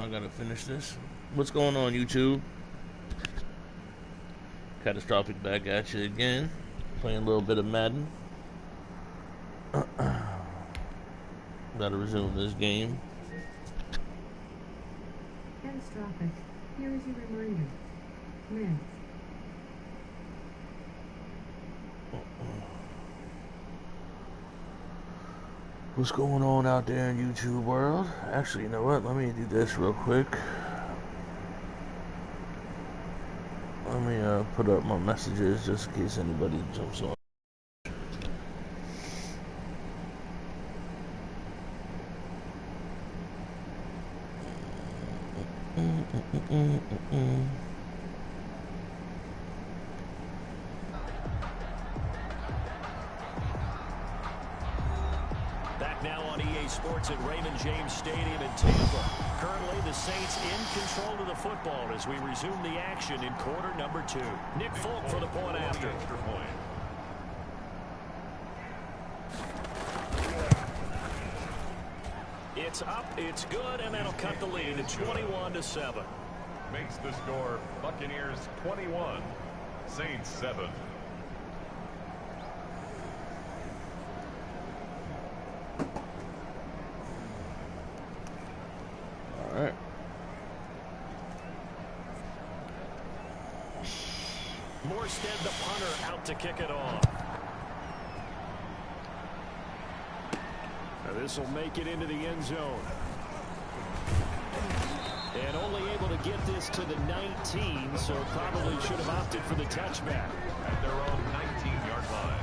I gotta finish this. What's going on, YouTube? Catastrophic back at you again. Playing a little bit of Madden. Gotta resume this game. Catastrophic. Here is your reminder. Meds. What's going on out there in YouTube world? Actually, you know what? Let me do this real quick. Let me put up my messages just in case anybody jumps on. Back now on EA Sports at Raymond James Stadium in Tampa. Currently, the Saints in control of the football as we resume the action in quarter number 2. Nick Folk for the point after. It's up, it's good, and that'll cut the lead at 21-7. Makes the score Buccaneers 21, Saints 7. All right. Morstead, the punter, out to kick it off. Now this will make it into the end zone. And only able to get this to the 19, so probably should have opted for the touchback. At their own 19-yard line.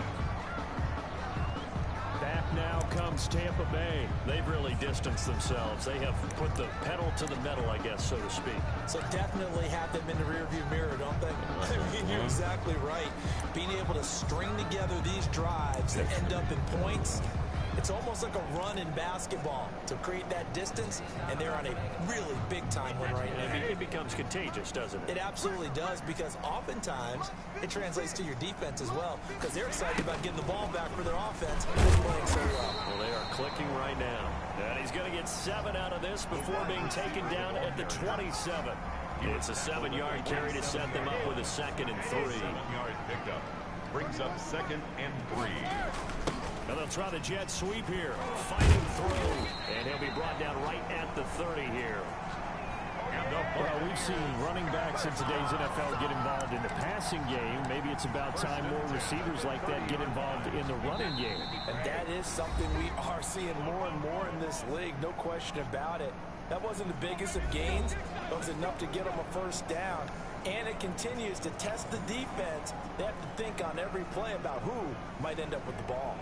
Back now comes Tampa Bay. They've really distanced themselves. They have put the pedal to the metal, I guess, so to speak. So definitely have them in the rearview mirror, don't they? I mean, you're exactly right. Being able to string together these drives that end up in points, it's almost like a run in basketball to create that distance, and they're on a really big-time one right now. It becomes contagious, doesn't it? It absolutely does, because oftentimes it translates to your defense as well, because they're excited about getting the ball back for their offense, and they're playing so well. Well, they are clicking right now. And he's going to get 7 out of this before being taken down at the 27. It's a 7-yard carry to set them up with a 2nd and 3. 7-yard pickup brings up 2nd and 3. Now they'll try the jet sweep here. Fighting through. And he'll be brought down right at the 30 here. Well, we've seen running backs in today's NFL get involved in the passing game. Maybe it's about time more receivers like that get involved in the running game. And that is something we are seeing more and more in this league, no question about it. That wasn't the biggest of gains. That was enough to get them a first down. And it continues to test the defense. They have to think on every play about who might end up with the ball.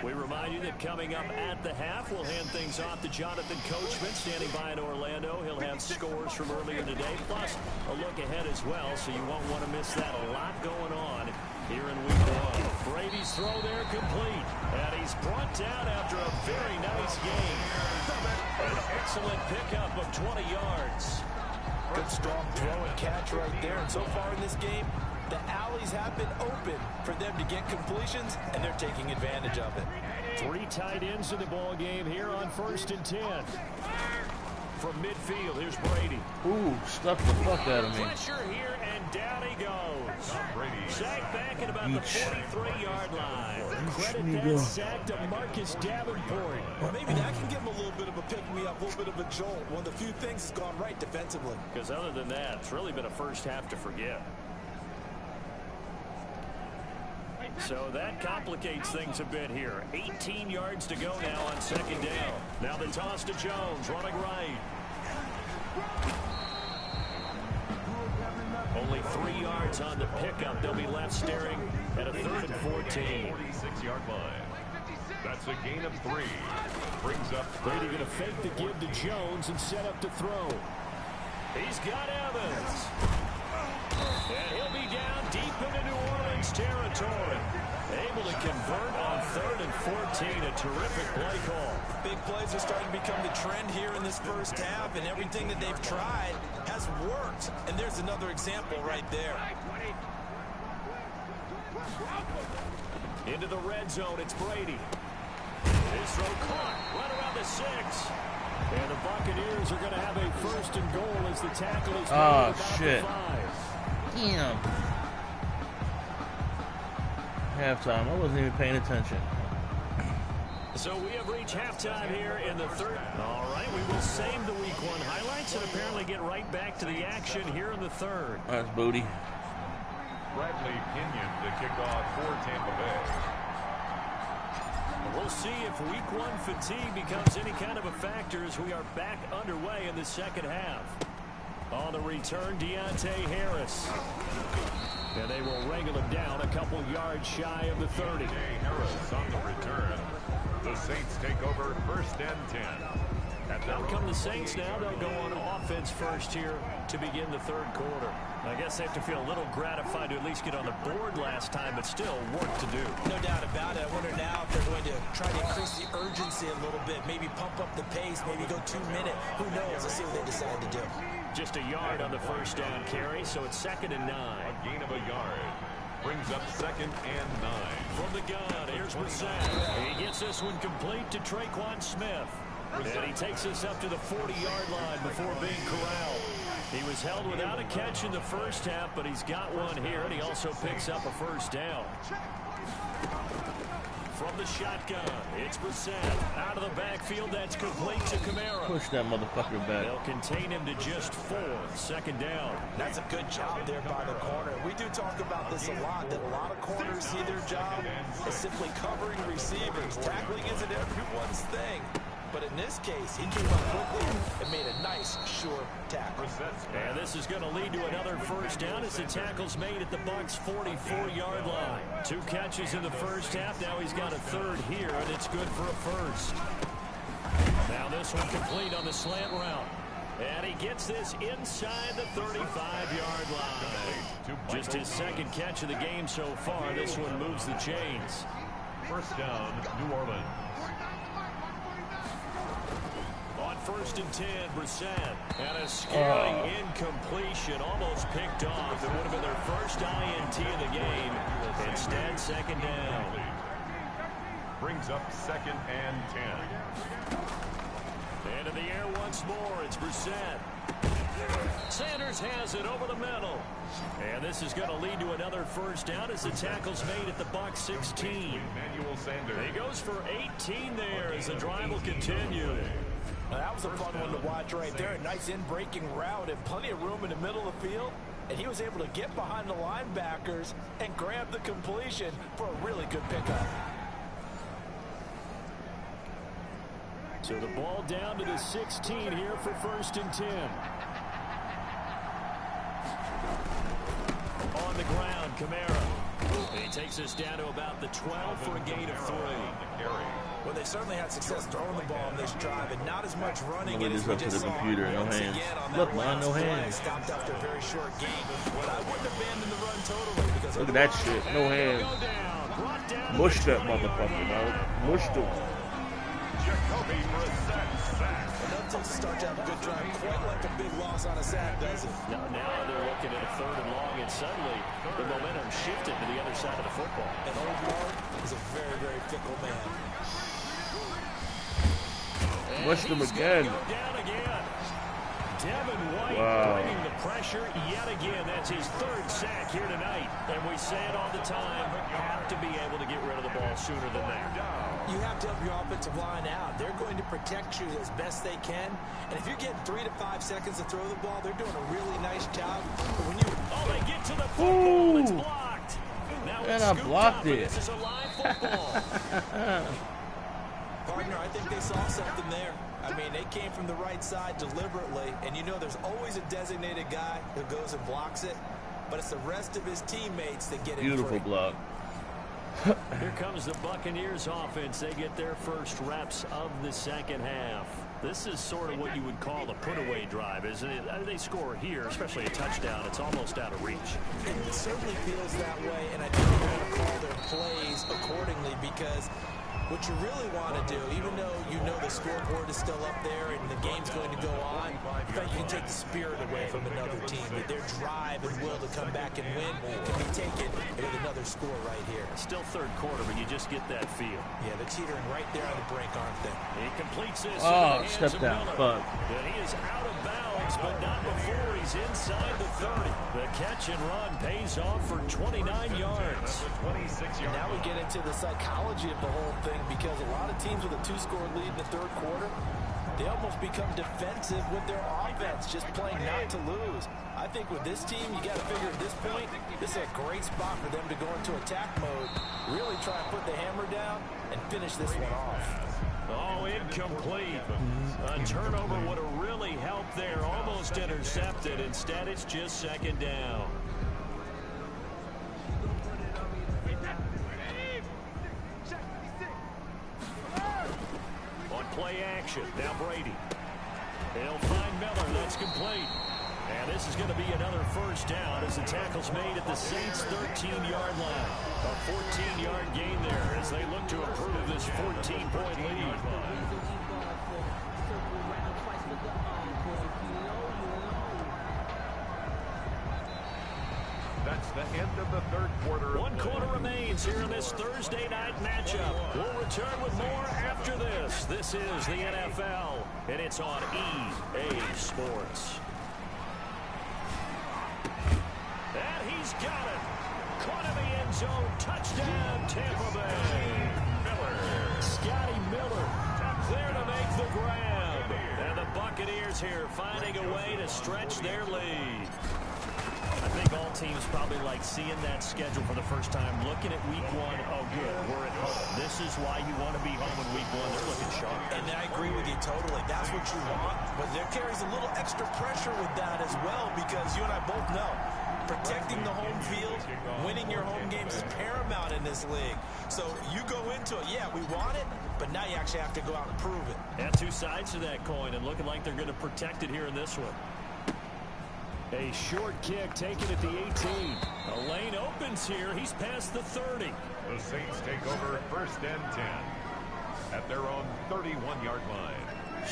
We remind you that coming up at the half, we'll hand things off to Jonathan Coachman, standing by in Orlando. He'll have scores from earlier today, plus a look ahead as well, so you won't want to miss that. A lot going on here in week 1. Brady's throw there complete, and he's brought down after a very nice game. An excellent pickup of 20 yards. Good strong throw and catch right there. And so far in this game, the alleys have been open for them to get completions, and they're taking advantage of it. 3 tight ends in the ball game here on 1st and 10. From midfield, here's Brady. Ooh, stuck the fuck out of me. Pressure here, and down he goes. Sacked back at about the 43-yard line. Credit that sack to Marcus Davenport. Well, maybe that can give him a little bit of a pick-me-up, a little bit of a jolt. One of the few things that's gone right defensively. Because other than that, it's really been a first half to forget. So that complicates things a bit here. 18 yards to go now on 2nd down. Now the toss to Jones, running right. Only 3 yards on the pickup. They'll be left staring at a 3rd and 14. 46-yard line. That's a gain of 3. Brings up Brady going to fake the give to Jones and set up to throw. He's got Evans. And he'll be down deep into New Orleans territory. Able to convert on 3rd and 14. A terrific play call. Big plays are starting to become the trend here in this first half, and everything that they've tried has worked. And there's another example right there. Into the red zone, it's Brady. His throw caught right around the 6. And the Buccaneers are going to have a 1st and goal as the tackle is made Oh, about shit. the 5. Damn. Halftime. I wasn't even paying attention. So we have reached halftime here in the 3rd. All right, we will save the Week 1 highlights and apparently get right back to the action here in the 3rd. That's booty. Bradley Pinion to kick off for Tampa Bay. We'll see if Week 1 fatigue becomes any kind of a factor as we are back underway in the 2nd half. On the return, Deontay Harris. And they will wrangle him down a couple yards shy of the 30. Harris on the return. The Saints take over 1st and 10. Out come the Saints now. They'll go on offense first here to begin the 3rd quarter. I guess they have to feel a little gratified to at least get on the board last time, but still work to do. No doubt about it. I wonder now if they're going to try to increase the urgency a little bit, maybe pump up the pace, maybe go 2-minute. Who knows? Let's see what they decide to do. Just a yard on the 1st down carry, so it's 2nd and 9. A gain of a yard. Brings up 2nd and 9. From the gun, here's Brissett. He gets this one complete to Traquan Smith. And he takes us up to the 40-yard line before being corralled. He was held without a catch in the 1st half, but he's got one here, and he also picks up a 1st down. From the shotgun, it's Brissett. Out of the backfield, that's complete to Kamara. Push that motherfucker back. They'll contain him to just 4. 2nd down. That's a good job there by the corner. We do talk about this a lot, that a lot of corners see their job as simply covering receivers. Tackling isn't everyone's thing. But in this case, he came up quickly and made a nice, sure tackle. And this is going to lead to another 1st down as the tackle's made at the Bucs' 44-yard line. 2 catches in the 1st half. Now he's got a 3rd here, and it's good for a 1st. Now this one complete on the slant route. And he gets this inside the 35-yard line. Just his 2nd catch of the game so far. This one moves the chains. 1st down, New Orleans. On 1st and 10, Brissett. And a scary incompletion, almost picked off. It would have been their 1st INT of the game. Instead, 2nd down. Brings up 2nd and 10. Into the air once more, it's Brissett. Sanders has it over the middle. And this is going to lead to another 1st down as the tackle's made at the Bucs' 16. Emmanuel Sanders. He goes for 18 there as the drive will continue. Now, that was a fun one to watch right there. A nice in-breaking route and plenty of room in the middle of the field. And he was able to get behind the linebackers and grab the completion for a really good pickup. So the ball down to the 16 here for 1st and 10. On the ground, Kamara. He takes us down to about the 12 for a gain of 3. Well, they certainly had success throwing the ball on this drive, and not as much running Look at as this we up to just the saw. computer. No Once hands. again on that Look, man, no last play, hands. stopped after a very short gain. But I wouldn't abandon the run totally because Look at that shit. No hands. Mush that motherfucker, dog. Mushed him. Jacoby Brissett sack. Enough to start to have a good drive, quite like a big loss on a sack, does it? Now they're looking at a 3rd and long, and suddenly the momentum shifted to the other side of the football. And Old Mark is a very, very fickle man. Mushed him again. Go down again. Devin White bringing the pressure yet again. That's his 3rd sack here tonight. And we say it all the time, have to be able to get rid of the ball sooner than that. You have to help your offensive line out. They're going to protect you as best they can. And if you're getting 3 to 5 seconds to throw the ball, they're doing a really nice job. But when you... Oh, they get to the football. It's blocked. Now And it's I scooped blocked up, and it. This is a live football. Partner, I think they saw something there. I mean, they came from the right side deliberately, and you know there's always a designated guy who goes and blocks it, but it's the rest of his teammates that get it free. Beautiful block. Here comes the Buccaneers offense. They get their first reps of the 2nd half. This is sort of what you would call a put-away drive, isn't it? They score here, especially a touchdown. It's almost out of reach. It certainly feels that way, and I think they're going to call their plays accordingly because What you really want to do, even though you know the scoreboard is still up there and the game's going to go on, in fact, you can take the spirit away from another team. That their drive and will to come back and win can be taken with another score right here. Still third quarter, but you just get that feel. Yeah, they're teetering right there on the brink, aren't they? He completes this. Oh, step down. Fuck. And he is out of bounds, but not before he's inside the 30. The catch and run pays off for 29 yards. And now we get into the psychology of the whole thing, because a lot of teams with a 2-score lead in the third quarter, they almost become defensive with their offense, just playing not to lose. I think with this team, you got to figure at this point, this is a great spot for them to go into attack mode, really try and put the hammer down and finish this one off. Oh, incomplete. A turnover would have really helped there. Almost intercepted. Instead, it's just second down. On play action, now Brady. He'll find Miller. That's complete. And this is going to be another first down as the tackle's made at the Saints' 13-yard line. A 14-yard gain there as they look to improve this 14-point lead. That's the end of the third quarter. One quarter remains here in this Thursday night matchup. We'll return with more after this. This is the NFL, and it's on EA Sports. And he's got it. Caught in the end zone. Touchdown, Tampa Bay. Scotty Miller there to make the grab. And the Buccaneers here finding a way to stretch their lead. I think all teams probably like seeing that schedule for the first time, looking at week one. Oh, good, we're at home. This is why you want to be home in week one. They're looking sharp. And I agree with you totally. That's what you want. But there carries a little extra pressure with that as well, because you and I both know protecting the home field, winning your home games is paramount in this league. So you go into it, yeah, we want it, but now you actually have to go out and prove it. Yeah, two sides to that coin, and looking like they're going to protect it here in this one. A short kick taken at the 18. A lane opens here. He's past the 30. The Saints take over first and 10 at their own 31-yard line.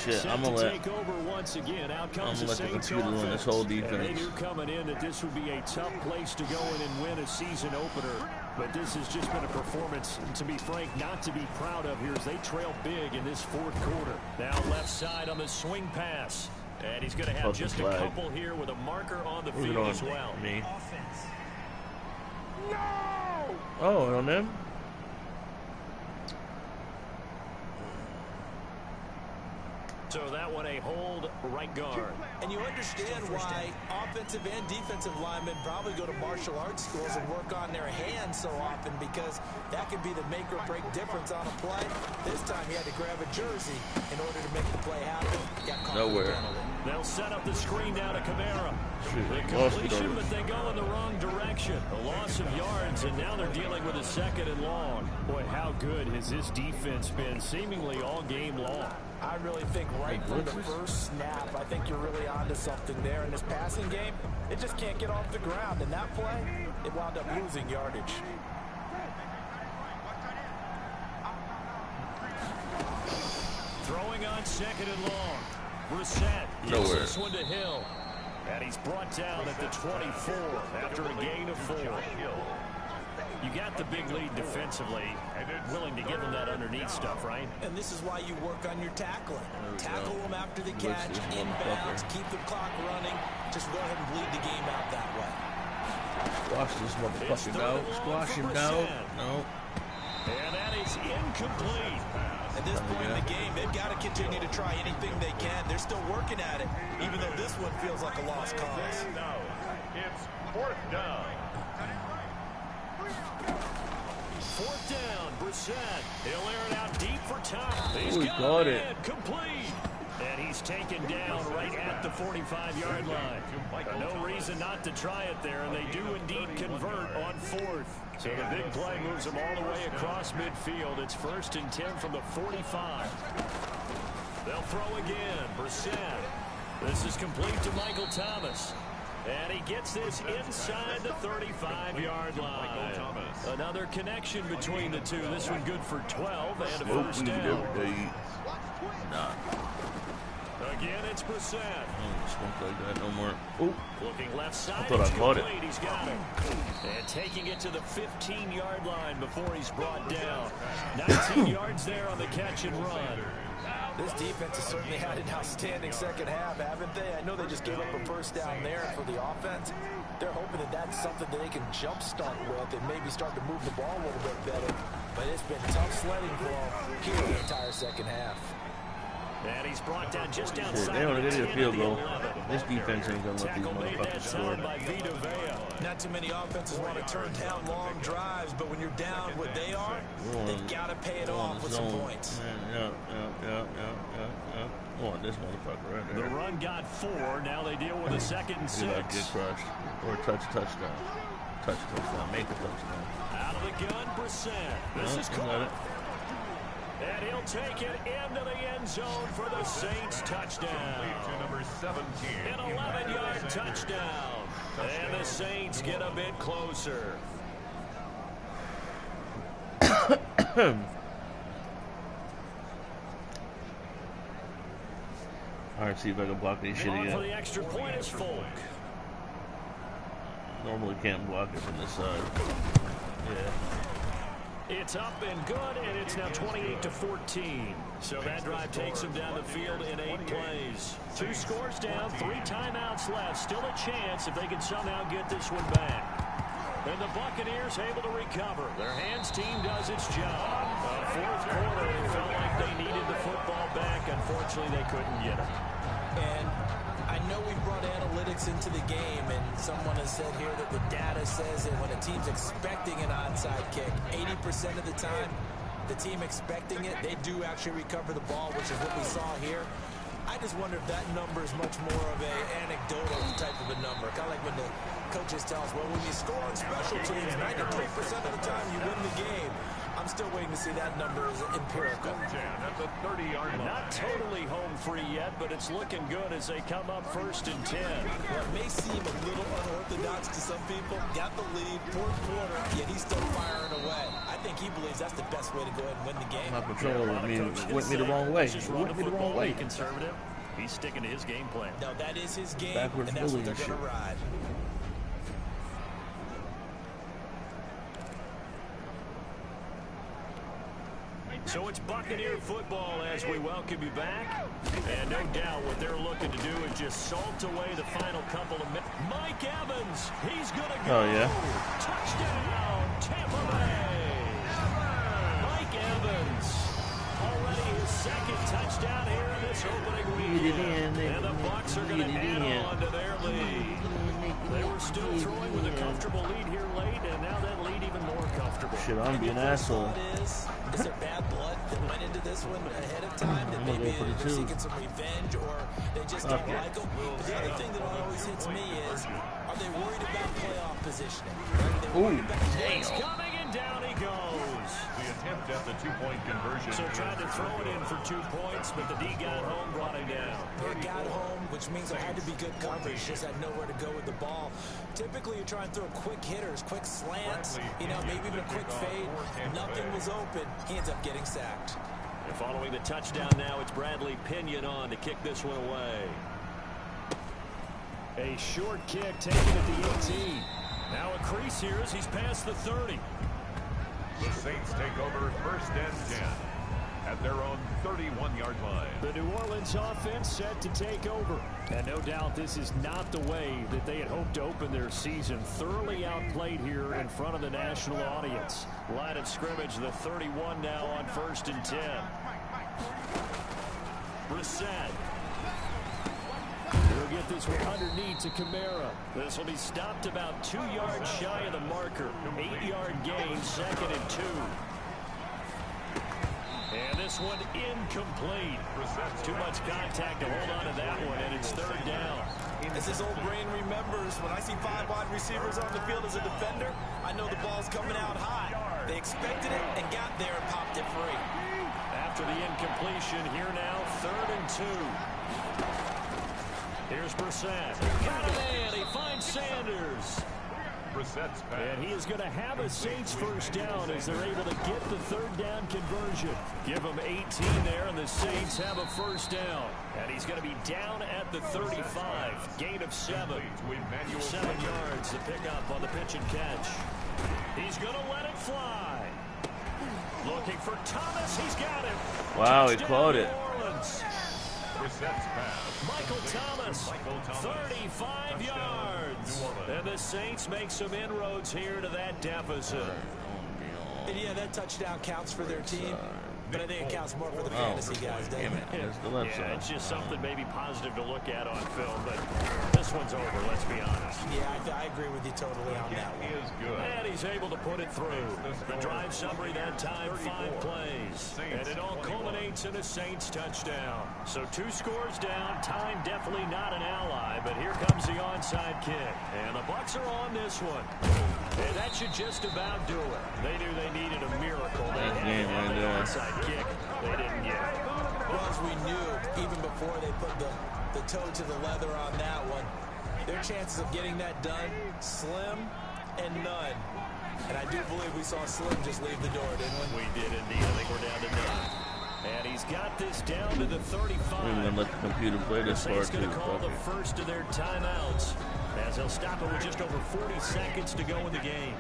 Shit, I'm gonna let once again. Out comes the computer run this whole defense. And they knew coming in that this would be a tough place to go in and win a season opener. But this has just been a performance, to be frank, not to be proud of here as they trail big in this fourth quarter. Now left side on the swing pass. And he's going to have just a couple here with a marker on the field as well. Me. Oh, on them? So that one a hold right guard. And you understand why offensive and defensive linemen probably go to martial arts schools and work on their hands so often, because that could be the make or break difference on a play. This time he had to grab a jersey in order to make the play happen. Got caught. Nowhere. They'll set up the screen now to Kamara. The Lost completion, but they go in the wrong direction. A loss of yards, and now they're dealing with a second and long. Boy, how good has this defense been seemingly all game long? I really think right from the first snap, I think you're really onto something there. In this passing game, it just can't get off the ground. In that play, it wound up losing yardage. Throwing on second and long. Brissett gives this one to Hill. And he's brought down at the 24 after a gain of 4. You got the big lead defensively, willing to give them that underneath stuff, right? And this is why you work on your tackling. Tackle them after the catch, inbounds, keep the clock running. Just go ahead and bleed the game out that way. Squash this motherfucker out. Squash him down. No. And that is incomplete. At this point in the game, they've got to continue to try anything they can. They're still working at it, even though this one feels like a lost cause. It's fourth down. Fourth down, Brissett. He'll air it out deep for Tom. He's got it. Complete. And he's taken down right at the 45-yard line. No reason not to try it there, and they do indeed convert on fourth. So the big play moves them all the way across midfield. It's 1st and 10 from the 45. They'll throw again. Brissett. This is complete to Michael Thomas. And he gets this inside the 35-yard line. Another connection between the two. This one good for 12 and a Smoke first weed down. every day. Nah. Again, it's Brissett. I don't smoke like that no more. Oh, Looking left side. I thought I caught it. He's got it. And taking it to the 15-yard line before he's brought down. 19 yards there on the catch and run. This defense has certainly had an outstanding second half, haven't they? I know they just gave up a first down there for the offense. They're hoping that that's something that they can jumpstart with and maybe start to move the ball a little bit better. But it's been tough sledding for them here the entire second half. And he's brought down just outside. they only the get a 10 field of the goal. 11. This defense ain't gonna let these Tackle made that motherfuckers score. time by Vita Vea. Not too many offenses want to turn down long drives, but when you're down what they are, they've got to pay it off with some points. Yeah. I want this motherfucker right there. The run got 4. Now they deal with a 2nd and 6. Get crushed. Or touchdown. Touchdown. Make a touchdown. Out of the gun, Brissett. This is caught. And he'll take it into the end zone for the Saints touchdown. To number 17. An 11-yard touchdown. And the Saints get a bit closer. All right, see if I can block this shit On for again. the extra point is Folk. Normally can't block it from this side. Yeah. It's up and good, and it's now 28-14. So that drive takes them down the field in 8 plays. 2 scores down, 3 timeouts left. Still a chance if they can somehow get this one back. And the Buccaneers able to recover. Their hands team does its job. Fourth quarter, it felt like they needed the football back. Unfortunately, they couldn't get it. And I know we've brought analytics into the game, and someone has said here that the data says that when a team's expecting an onside kick, 80% of the time, the team expecting it, they do actually recover the ball, which is what we saw here. I just wonder if that number is much more of an anecdotal type of a number. Kind of like when the coaches tell us, well, when you score on special teams, 93% of the time you win the game. I'm still waiting to see that number as empirical. At the 30-yard line. Not totally home free yet, but it's looking good as they come up 1st and 10. Well, it may seem a little unorthodox to some people. Got the lead, 4th quarter, yet he's still firing away. I think he believes that's the best way to go ahead and win the game. My patrol went me the wrong way. Just It run went the me the wrong football, way. be conservative. He's sticking to his game plan. No, that is his game, Backwards and that's what bullying they're going to ride. So it's Buccaneer football as we welcome you back. And no doubt what they're looking to do is just salt away the final couple of minutes. Mike Evans, he's going to go. Oh, yeah. Touchdown, Tampa Bay. Mike Evans, already his 2nd touchdown here in this opening weekend. And the Bucs are going to add on to their lead. They were still throwing with a comfortable lead here late, and now that lead even more comfortable. Shit, I'm being an asshole. Is there bad blood that went into this one ahead of time? That maybe they're seeking some revenge, or they just don't like them? But the other thing that always hits me is, are they worried about playoff positioning? Are they worried about He's coming, and down he goes. The attempt at the 2-point conversion. So tried to throw it in for 2 points, but the D got home, brought him down. It got home, which means there had to be good coverage. Just had nowhere to go with the ball. Typically, you're trying to throw quick hitters, quick slants, maybe even a quick fade. Nothing was open. He ends up getting sacked. And following the touchdown now, it's Bradley Pinion on to kick this one away. A short kick taken at the 18. Now a crease here as he's past the 30. The Saints take over 1st and 10 at their own 31-yard line. The New Orleans offense set to take over. And no doubt this is not the way that they had hoped to open their season. Thoroughly outplayed here in front of the national audience. Line of scrimmage, the 31 now on 1st and 10. Brissett. He'll get this one underneath to Kamara. This will be stopped about 2 yards shy of the marker. 8-yard gain, 2nd and 2. And this one incomplete. Too much contact to hold on to that one, and it's 3rd down. As his old brain remembers, when I see 5 wide receivers on the field as a defender, I know the ball's coming out high. They expected it and got there and popped it free. After the incompletion, here now, 3rd and 2. Here's Brissett. Got a man. He finds Sanders. Brissett's pass. And he is going to have a Saints first down as they're able to get the third down conversion. Give them 18 there, and the Saints have a first down. And he's going to be down at the 35. Gain of 7. 7 yards to pick up on the pitch and catch. He's going to let it fly. Looking for Thomas. He's got it. Wow, he caught it. Brissett's pass. Michael Thomas, 35 yards. And the Saints make some inroads here to that deficit. And yeah, that touchdown counts for their team, but I think it counts more for the fantasy guys, doesn't it? Yeah, it's just something maybe positive to look at on film, but this one's over, let's be honest. Yeah, I agree with you totally on that one. Is good. And he's able to put it through. The drive summary that time, 5 plays. And it all culminates in a Saints touchdown. So 2 scores down, time definitely not an ally, but here comes the onside kick. And the Bucs are on this one. And that should just about do it. They knew they needed a miracle. They had the onside kick. They didn't get it. Well, as we knew, even before they put the toe to the leather on that one, their chances of getting that done, slim and none. And I do believe we saw Slim just leave the door, didn't we? We did indeed. I think we're down to none. And he's got this down to the 35. We're going to let the computer play this part too. He's going to call the first of their timeouts as he'll stop it with just over 40 seconds to go in the game.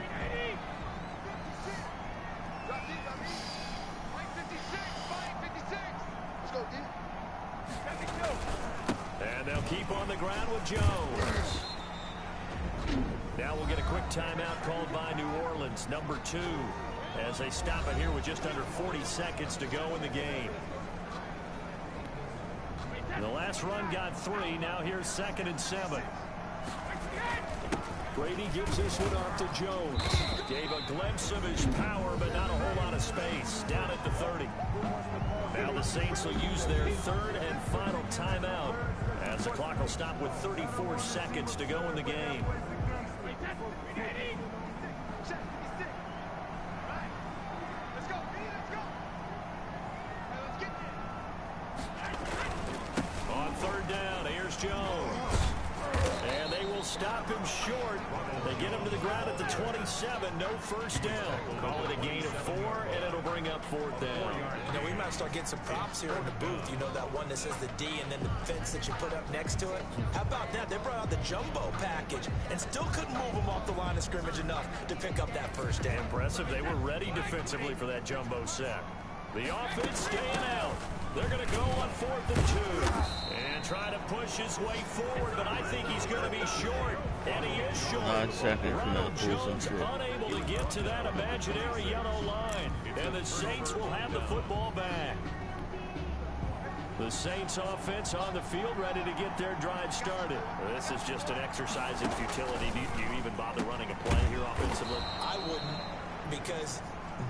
And they'll keep on the ground with Jones. Now we'll get a quick timeout called by New Orleans, number 2, as they stop it here with just under 40 seconds to go in the game. The last run got 3. Now here's 2nd and 7. Brady gives this one off to Jones. Gave a glimpse of his power, but not a whole lot of space. Down at the 30. Now the Saints will use their 3rd and final timeout as the clock will stop with 34 seconds to go in the game. On 3rd down, here's Jones. And they will stop him short. They get him to the ground at the 27. No first down. Call it a gain of 4, and it'll bring up 4th down. You know, we might start getting some props here in the booth. You know, that one that says the D and then the fence that you put up next to it? How about that? They brought out the jumbo package and still couldn't move them off the line of scrimmage enough to pick up that first down. Impressive. They were ready defensively for that jumbo sack. The offense staying out. They're going to go on 4th and 2 and try to push his way forward, but I think he's going to be short, and he is short. 9 seconds. Ronald Jones unable to get to that imaginary yellow line, and the Saints will have the football back. The Saints offense on the field ready to get their drive started. This is just an exercise in futility. Do you even bother running a play here offensively? I wouldn't, because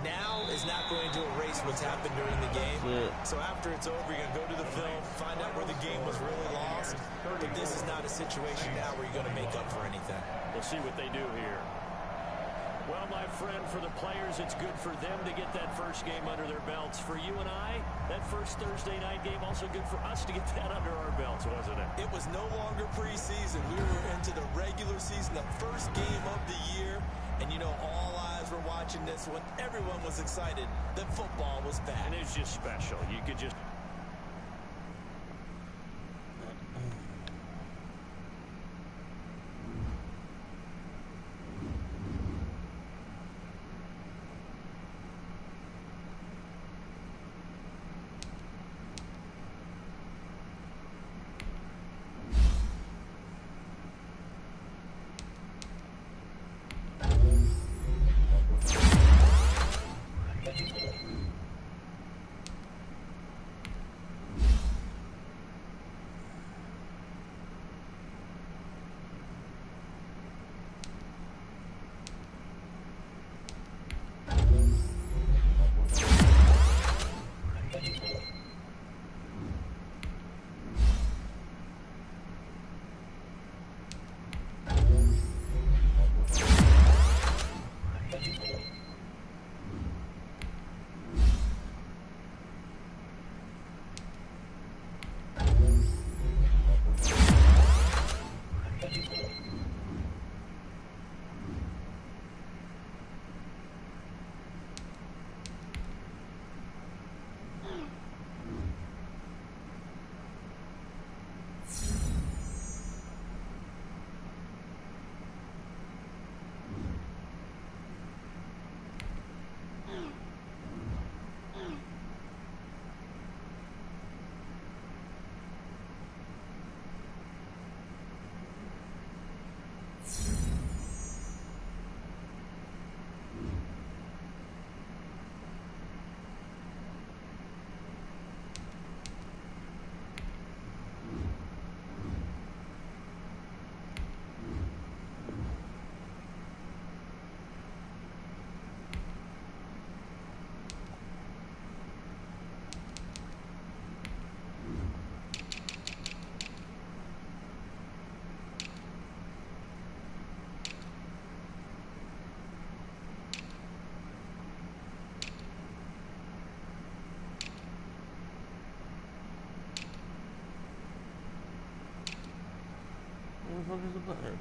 now is not going to erase what's happened during the game. So after it's over, you're going to go to the film, find out where the game was really lost. But this is not a situation now where you're going to make up for anything. We'll see what they do here. Well, my friend, for the players, it's good for them to get that first game under their belts. For you and I, that first Thursday night game, also good for us to get that under our belts, wasn't it? It was no longer preseason. We were into the regular season, the first game of the year. And, you know, all eyes were watching this when everyone was excited that football was back. And it's just special. You could just... Where's the button?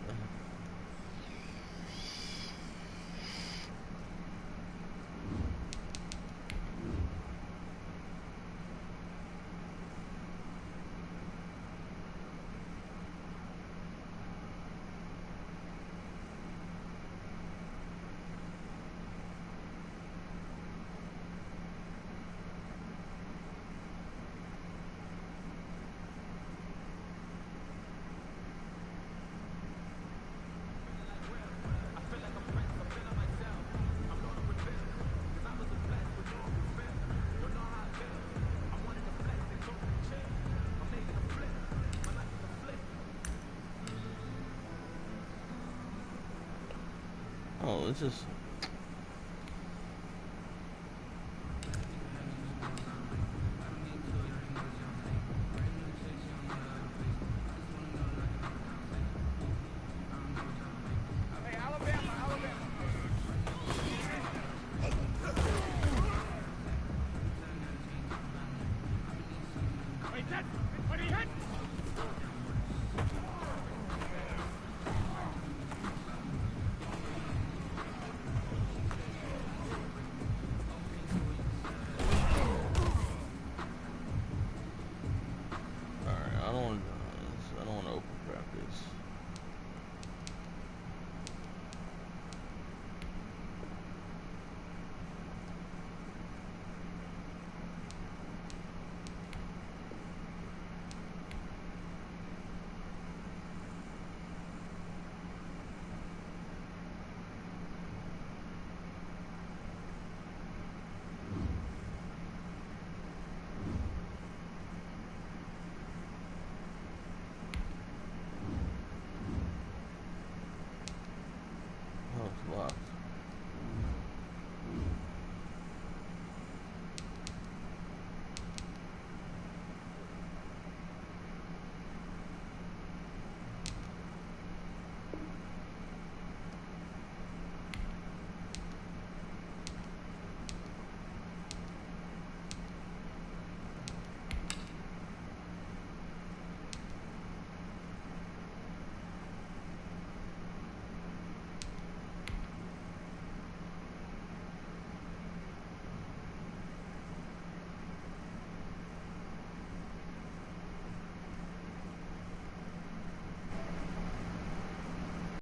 Oh, it's just